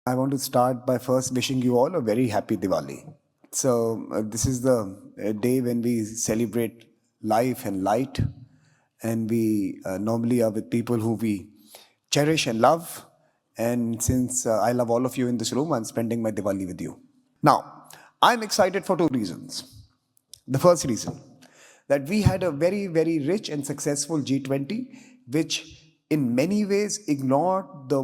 I want to start by first wishing you all a very happy Diwali. So, this is the day when we celebrate life and light, and we normally are with people who we cherish and love. And since I love all of you in this room, I'm spending my Diwali with you. Now, I'm excited for two reasons. The first reason, that we had a very, very rich and successful G20, which in many ways ignored the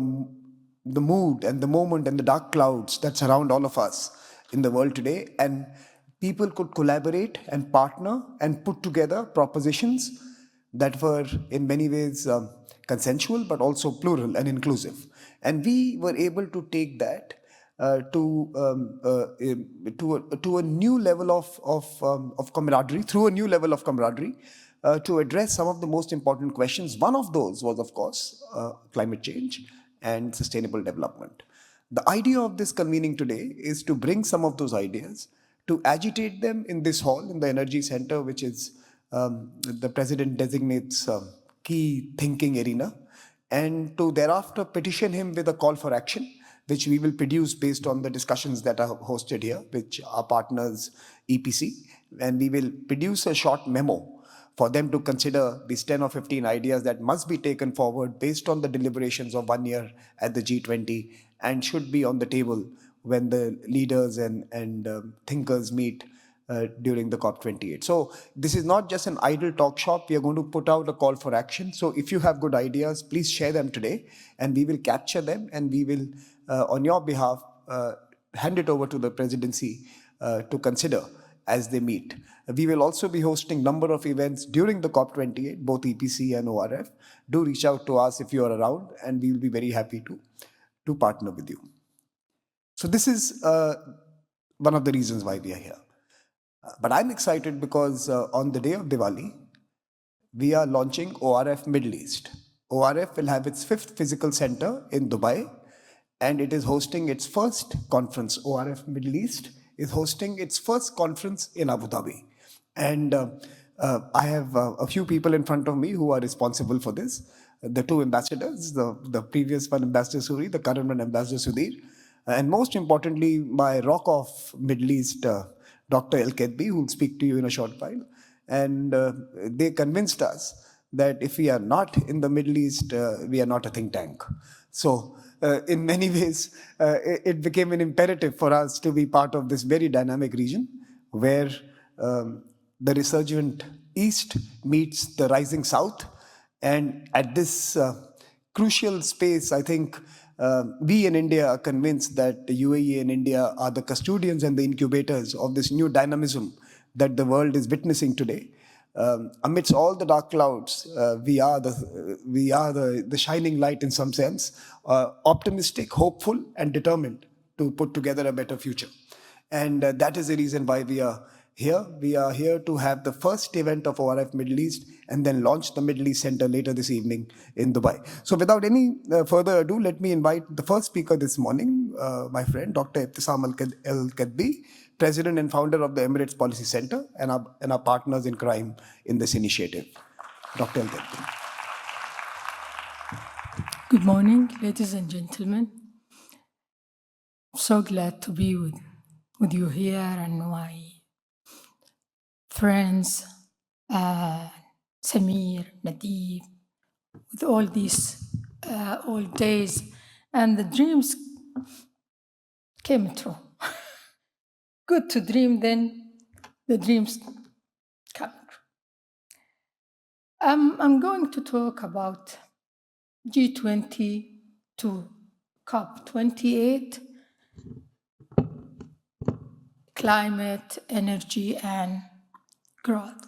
mood and the moment and the dark clouds that surround all of us in the world today. And people could collaborate and partner and put together propositions that were in many ways consensual, but also plural and inclusive. And we were able to take that to a new level of camaraderie, through a new level of camaraderie, to address some of the most important questions. One of those was, of course, climate change and sustainable development. The idea of this convening today is to bring some of those ideas, to agitate them in this hall, in the Energy Center, which is the president designates key thinking arena, and to thereafter petition him with a call for action, which we will produce based on the discussions that are hosted here, which are partners EPC, and we will produce a short memo for them to consider these 10 or 15 ideas that must be taken forward based on the deliberations of 1 year at the G20 and should be on the table when the leaders and thinkers meet during the COP28. So this is not just an idle talk shop. We are going to put out a call for action. So if you have good ideas, please share them today, and we will capture them, and we will, on your behalf, hand it over to the presidency to consider as they meet. We will also be hosting a number of events during the COP28, both EPC and ORF. Do reach out to us if you are around, and we will be very happy to partner with you. So this is one of the reasons why we are here. But I'm excited because on the day of Diwali, we are launching ORF Middle East. ORF will have its 5th physical center in Dubai, and it is hosting its first conference. ORF Middle East is hosting its first conference in Abu Dhabi. And I have a few people in front of me who are responsible for this. The two ambassadors, the previous one, Ambassador Suri, the current one, Ambassador Sudhir, and most importantly, my rock of Middle East, Dr. al-Ketbi, who will speak to you in a short while. And they convinced us that if we are not in the Middle East, we are not a think tank. So in many ways, it became an imperative for us to be part of this very dynamic region where the resurgent East meets the rising South. And at this crucial space, I think we in India are convinced that the UAE and India are the custodians and the incubators of this new dynamism that the world is witnessing today. Amidst all the dark clouds, we are the shining light in some sense, optimistic, hopeful, and determined to put together a better future. And that is the reason why we are here. We are here to have the first event of ORF Middle East and then launch the Middle East Center later this evening in Dubai. So without any further ado, let me invite the first speaker this morning, my friend, Dr. Ebtesam al-Ketbi, President and founder of the Emirates Policy Center and our partners in crime in this initiative. Dr. al-Ketbi. Good morning, ladies and gentlemen. I'm so glad to be with you here and my friends, Samir, Nadeem, with all these old days, and the dreams came true. Good to dream, then the dreams come true. I'm going to talk about G20 to COP28, climate, energy, and growth.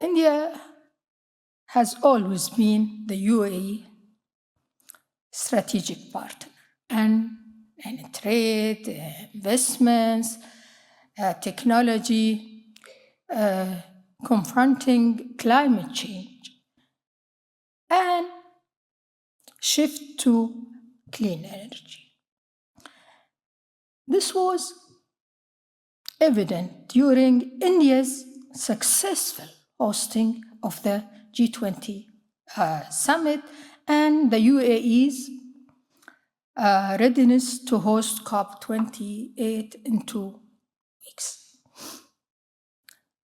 India has always been the UAE strategic partner, and trade, investments, technology, confronting climate change, and shift to clean energy. This was evident during India's successful hosting of the G20 summit and the UAE's readiness to host COP28 in 2 weeks.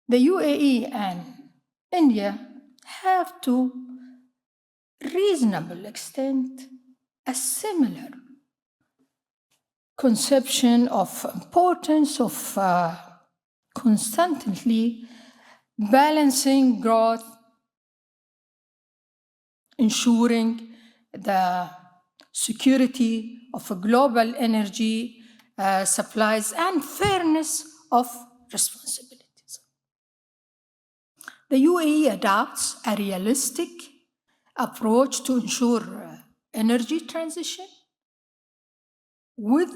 The UAE and India have to reasonable extent a similar conception of importance of constantly balancing growth, ensuring the security of a global energy supplies and fairness of responsibilities. The UAE adopts a realistic approach to ensure energy transition with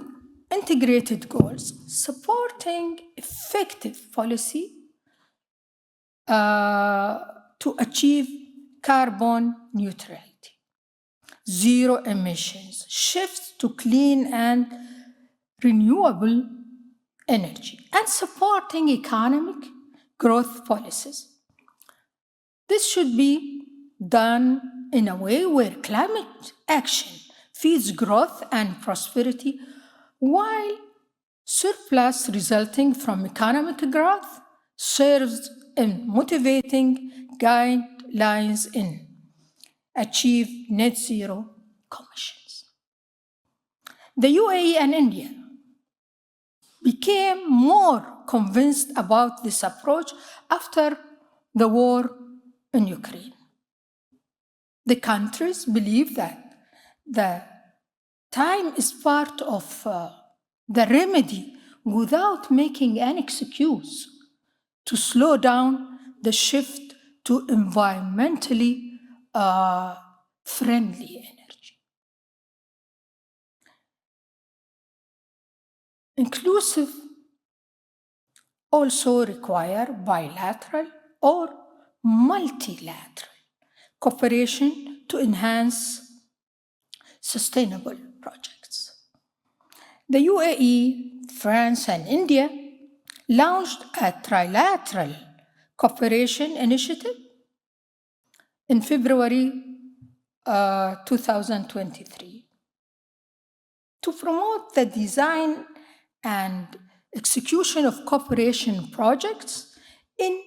integrated goals, supporting effective policy to achieve carbon neutrality, zero emissions, shifts to clean and renewable energy, and supporting economic growth policies. This should be done in a way where climate action feeds growth and prosperity, while surplus resulting from economic growth serves in motivating guidelines in achieve net zero emissions. The UAE and India became more convinced about this approach after the war in Ukraine. The countries believe that the time is part of the remedy without making an excuse to slow down the shift to environmentally friendly energy. Inclusive also require bilateral or multilateral cooperation to enhance sustainable projects. The UAE, France, and India launched a trilateral cooperation initiative in February 2023 to promote the design and execution of cooperation projects in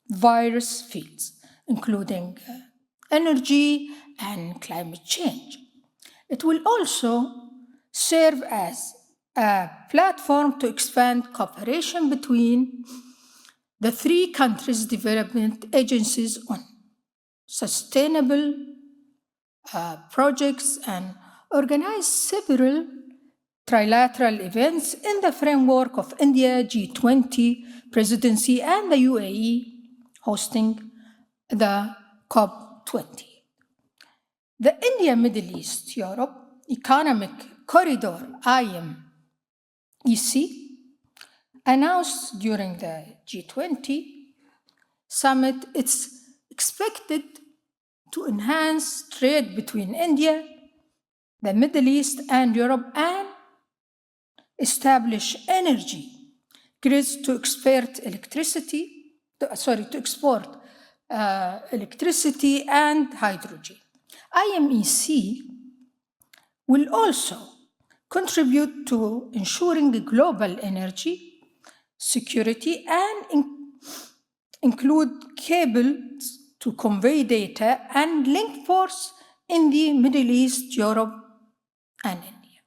various fields, including energy and climate change. It will also serve as a platform to expand cooperation between the three countries' development agencies on sustainable projects and organize several trilateral events in the framework of India G20 Presidency and the UAE hosting the COP28. The India-Middle East-Europe Economic Corridor, IMEC, announced during the G20 summit it's expected to enhance trade between India, the Middle East, and Europe, and establish energy grids to export electricity and hydrogen. IMEC will also contribute to ensuring global energy security and include cables to convey data and link ports in the Middle East, Europe, and India.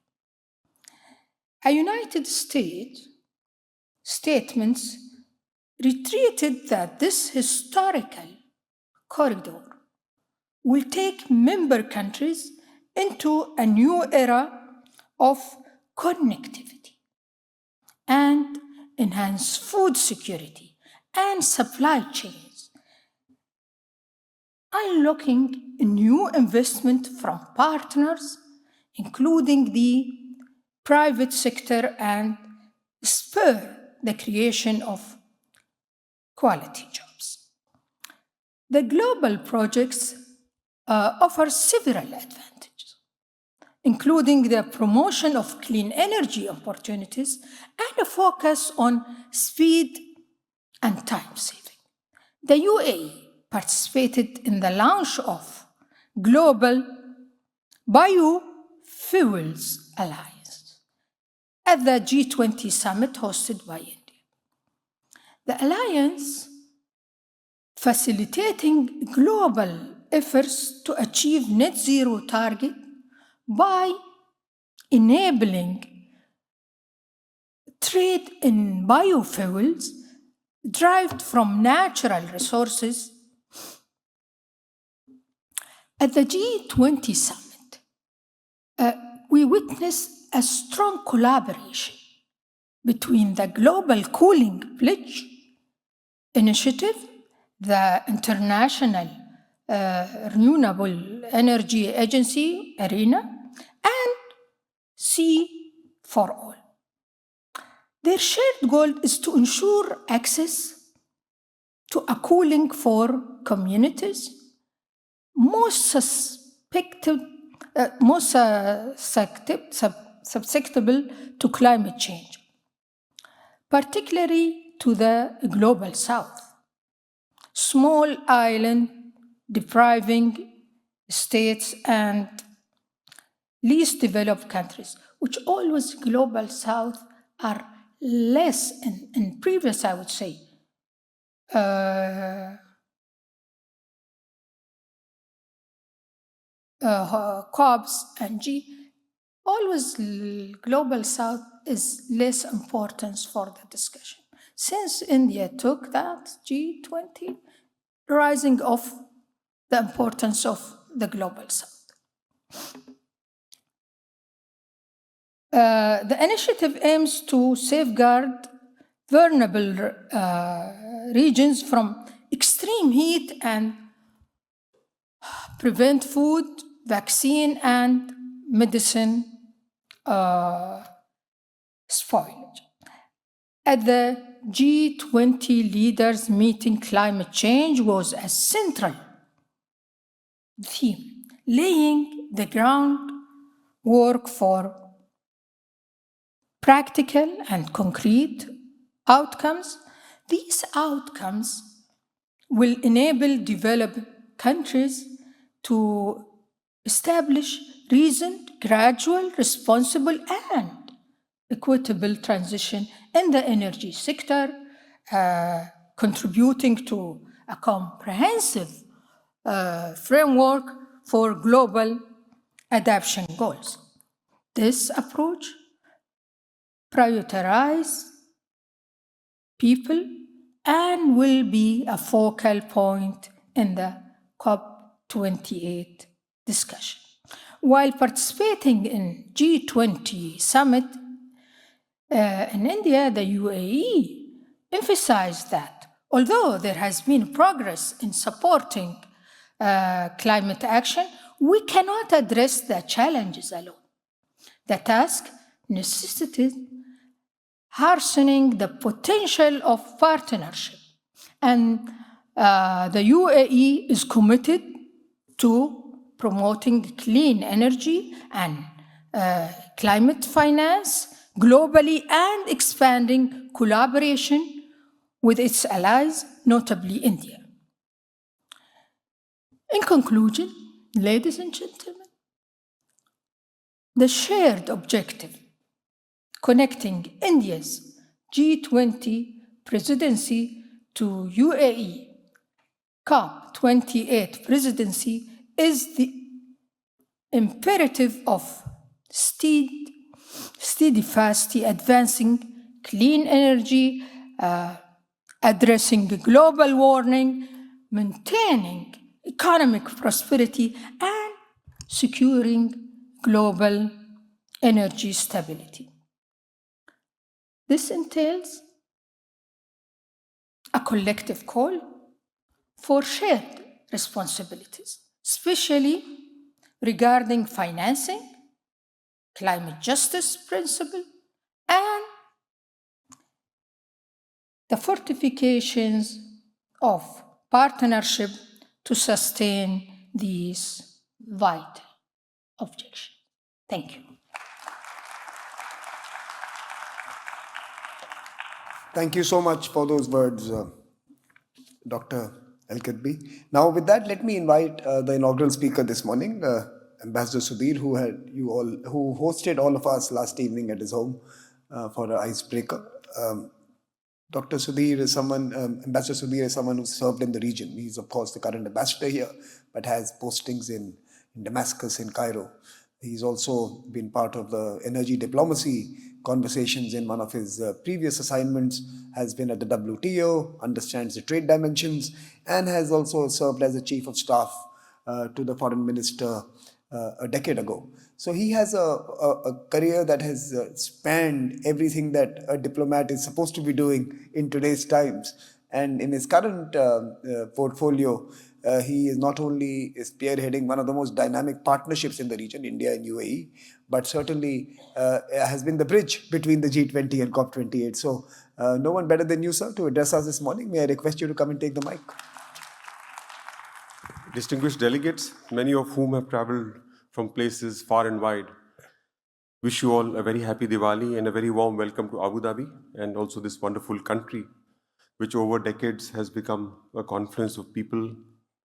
A United States statements retreated that this historical corridor will take member countries into a new era of connectivity and enhance food security and supply chains, unlocking new investment from partners, including the private sector, and spur the creation of quality jobs. The global projects offer several advantages, including the promotion of clean energy opportunities and a focus on speed and time saving. The UAE participated in the launch of global biofuels Fuels Alliance at the G20 summit hosted by India. The alliance facilitating global efforts to achieve net zero target by enabling trade in biofuels derived from natural resources. At the G20 summit, we witnessed a strong collaboration between the Global Cooling Pledge Initiative, the International Renewable Energy Agency, ARENA, and C4All. Their shared goal is to ensure access to a cooling for communities most susceptible to climate change, particularly to the global south. Small island depriving states and least developed countries, which always global south are less in previous, I would say, COPs and always global south is less importance for the discussion. Since India took that G20, rising of the importance of the global south. The initiative aims to safeguard vulnerable regions from extreme heat and prevent food, vaccine, and medicine spoilage. At the G20 leaders meeting, climate change was a central theme, laying the groundwork for practical and concrete outcomes. These outcomes will enable developed countries to establish reasoned, gradual, responsible, and equitable transition in the energy sector, contributing to a comprehensive framework for global adaptation goals. This approach prioritizes people and will be a focal point in the COP28 discussion. While participating in G20 summit in India, the UAE emphasized that although there has been progress in supporting climate action, we cannot address the challenges alone. The task necessitates harnessing the potential of partnership, and the UAE is committed to promoting clean energy and climate finance globally and expanding collaboration with its allies, notably India. In conclusion, ladies and gentlemen, the shared objective connecting India's G20 presidency to UAE COP28 presidency is the imperative of steadfastly advancing clean energy, addressing global warming, maintaining economic prosperity, and securing global energy stability. This entails a collective call for shared responsibilities, especially regarding financing, climate justice principle, and the fortifications of partnership to sustain these vital objectives. Thank you. Thank you so much for those words, Dr. al-Ketbi. Now, with that, let me invite the inaugural speaker this morning, Ambassador Sudhir, who hosted all of us last evening at his home for an icebreaker. Dr. Sudhir is someone, Ambassador Sudhir is someone who served in the region. He's, of course, the current ambassador here, but has postings in Damascus, in Cairo. He's also been part of the energy diplomacy conversations in one of his previous assignments, has been at the WTO, understands the trade dimensions, and has also served as the chief of staff to the foreign minister a decade ago. So he has a career that has spanned everything that a diplomat is supposed to be doing in today's times. And in his current portfolio, he is not only spearheading one of the most dynamic partnerships in the region, India and UAE, but certainly has been the bridge between the G20 and COP28. So no one better than you, sir, to address us this morning. May I request you to come and take the mic? Distinguished delegates, many of whom have traveled from places far and wide, wish you all a very happy Diwali and a very warm welcome to Abu Dhabi and also this wonderful country, which over decades has become a confluence of people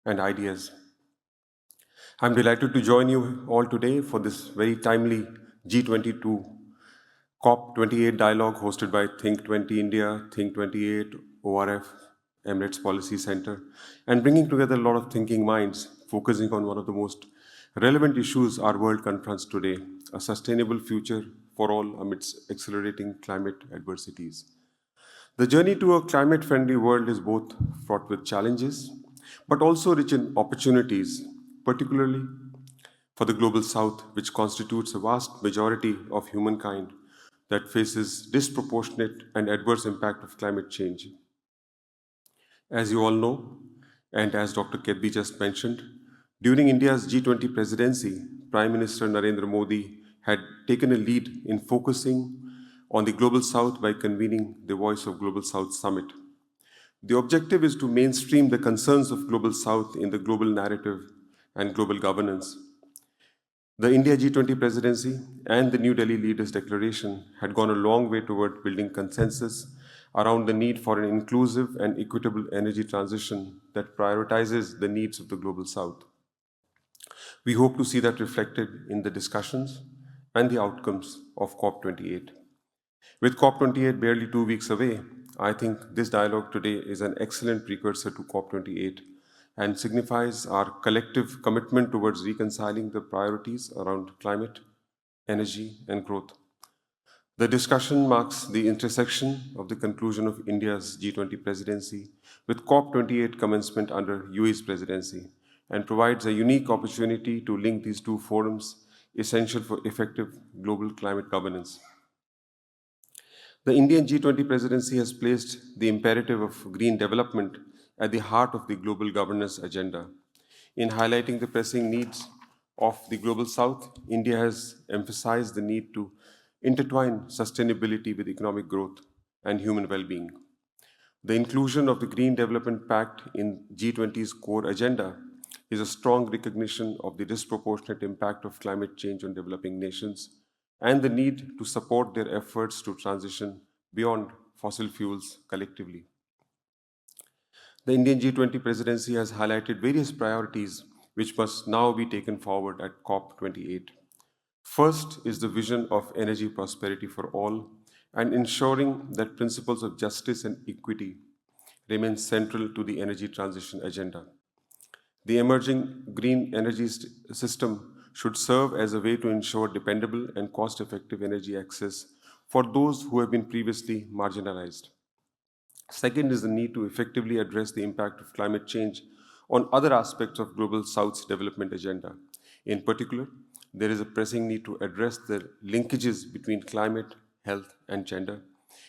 and ideas. I'm delighted to join you all today for this very timely G22 COP28 dialogue hosted by Think 20 India, Think 28, ORF, Emirates Policy Center, and bringing together a lot of thinking minds, focusing on one of the most relevant issues our world confronts today, a sustainable future for all amidst accelerating climate adversities. The journey to a climate-friendly world is both fraught with challenges, but also rich in opportunities, particularly for the Global South, which constitutes a vast majority of humankind that faces disproportionate and adverse impact of climate change. As you all know, and as Dr. Ketbi just mentioned, during India's G20 presidency, Prime Minister Narendra Modi had taken a lead in focusing on the Global South by convening the Voice of Global South Summit. The objective is to mainstream the concerns of Global South in the global narrative and global governance. The India G20 presidency and the New Delhi Leaders' Declaration had gone a long way toward building consensus around the need for an inclusive and equitable energy transition that prioritizes the needs of the Global South. We hope to see that reflected in the discussions and the outcomes of COP28. With COP28 barely 2 weeks away, I think this dialogue today is an excellent precursor to COP28 and signifies our collective commitment towards reconciling the priorities around climate, energy, and growth. The discussion marks the intersection of the conclusion of India's G20 presidency with COP28 commencement under UAE's presidency and provides a unique opportunity to link these two forums essential for effective global climate governance. The Indian G20 presidency has placed the imperative of green development at the heart of the global governance agenda. In highlighting the pressing needs of the Global South, India has emphasized the need to intertwine sustainability with economic growth and human well-being. The inclusion of the Green Development Pact in G20's core agenda is a strong recognition of the disproportionate impact of climate change on developing nations and the need to support their efforts to transition beyond fossil fuels collectively. The Indian G20 presidency has highlighted various priorities which must now be taken forward at COP28. First is the vision of energy prosperity for all and ensuring that principles of justice and equity remain central to the energy transition agenda. The emerging green energy system should serve as a way to ensure dependable and cost-effective energy access for those who have been previously marginalized. Second is the need to effectively address the impact of climate change on other aspects of Global South's development agenda. In particular, there is a pressing need to address the linkages between climate, health, and gender,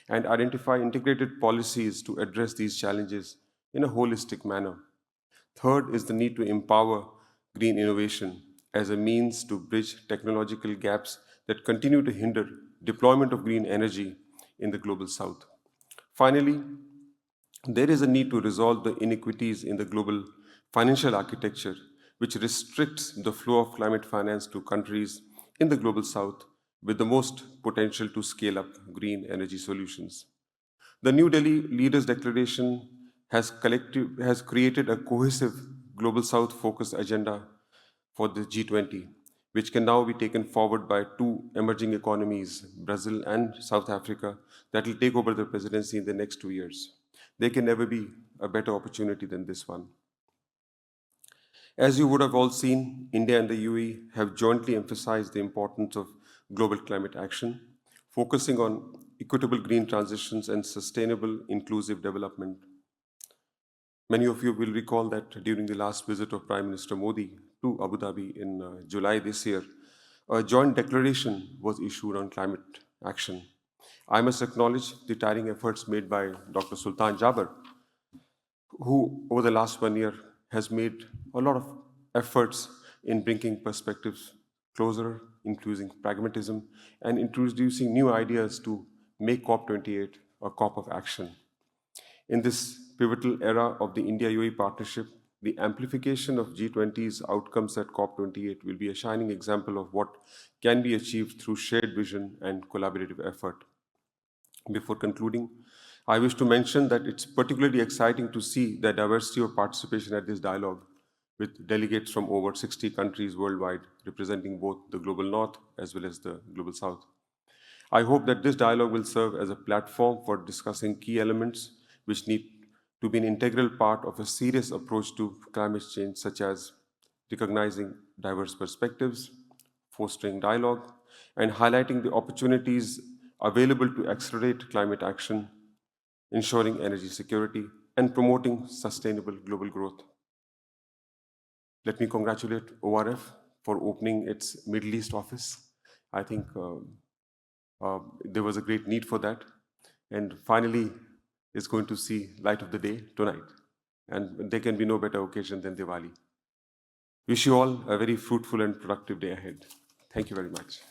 and identify integrated policies to address these challenges in a holistic manner. Third is the need to empower green innovation as a means to bridge technological gaps that continue to hinder deployment of green energy in the Global South. Finally, there is a need to resolve the inequities in the global financial architecture, which restricts the flow of climate finance to countries in the Global South with the most potential to scale up green energy solutions. The New Delhi Leaders' Declaration has created a cohesive Global South focused agenda for the G20, which can now be taken forward by two emerging economies, Brazil and South Africa, that will take over the presidency in the next 2 years. There can never be a better opportunity than this one. As you would have all seen, India and the UAE have jointly emphasized the importance of global climate action, focusing on equitable green transitions and sustainable inclusive development. Many of you will recall that during the last visit of Prime Minister Modi to Abu Dhabi in July this year, a joint declaration was issued on climate action. I must acknowledge the tiring efforts made by Dr. Sultan Jaber, who over the last 1 year has made a lot of efforts in bringing perspectives closer, including pragmatism, and introducing new ideas to make COP28 a COP of action. In this pivotal era of the India-UAE partnership, the amplification of G20's outcomes at COP28 will be a shining example of what can be achieved through shared vision and collaborative effort. Before concluding, I wish to mention that it's particularly exciting to see the diversity of participation at this dialogue, with delegates from over 60 countries worldwide representing both the global north as well as the global south. I hope that this dialogue will serve as a platform for discussing key elements which need to be an integral part of a serious approach to climate change, such as recognizing diverse perspectives, fostering dialogue, and highlighting the opportunities available to accelerate climate action, ensuring energy security, and promoting sustainable global growth. Let me congratulate ORF for opening its Middle East office. I think there was a great need for that. And finally, it's going to see light of the day tonight. And there can be no better occasion than Diwali. Wish you all a very fruitful and productive day ahead. Thank you very much.